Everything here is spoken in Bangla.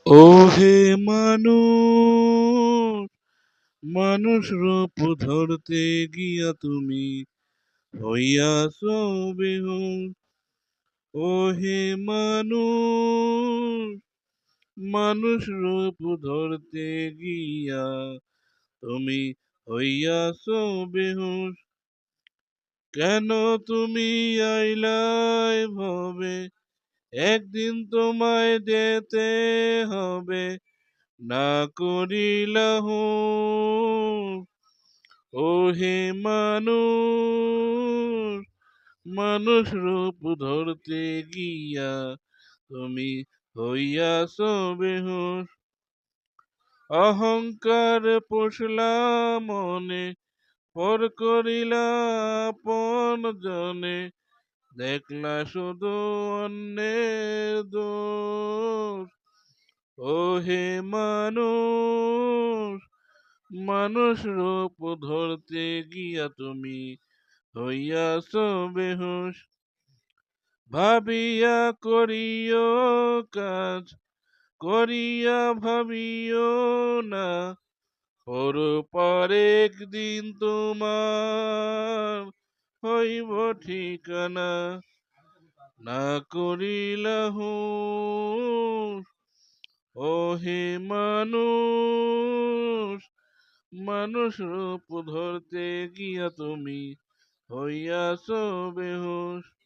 ও হে মানুষ, মানুষ রূপ ধরতে গিয়া তুমি হইয়াছ বেহুশ। ও হে মানুষ, মানুষ রূপ ধরতে গিয়া তুমি হইয়াছ বেহুশ। কেন তুমি আইলাই ভবে, একদিন তোমায় যেতে হবে, না করিলা হুঁশ। ও হে মানুষ, মানুষ রূপ ধরতে গিয়া তুমি হইয়াছ বেহুশ। অহংকার পোষলা মনে, পর করিলা আপন জনে, দেখলা শুধু অন্যের দোষ। ও হে মানুষ, মানুষ রূপ ধরতে গিয়া তুমি হইয়াছ বেহুশ। ভাবিয়া করিও কাজ, করিয়া ভাবিও না, পর পরে একদিন তোমার হইব ঠিকানা, না করিলা হুঁশ। ও হে মানুষ, মানুষ রূপ ধরতে গিয়া তুমি হইয়াছ বেহুশ।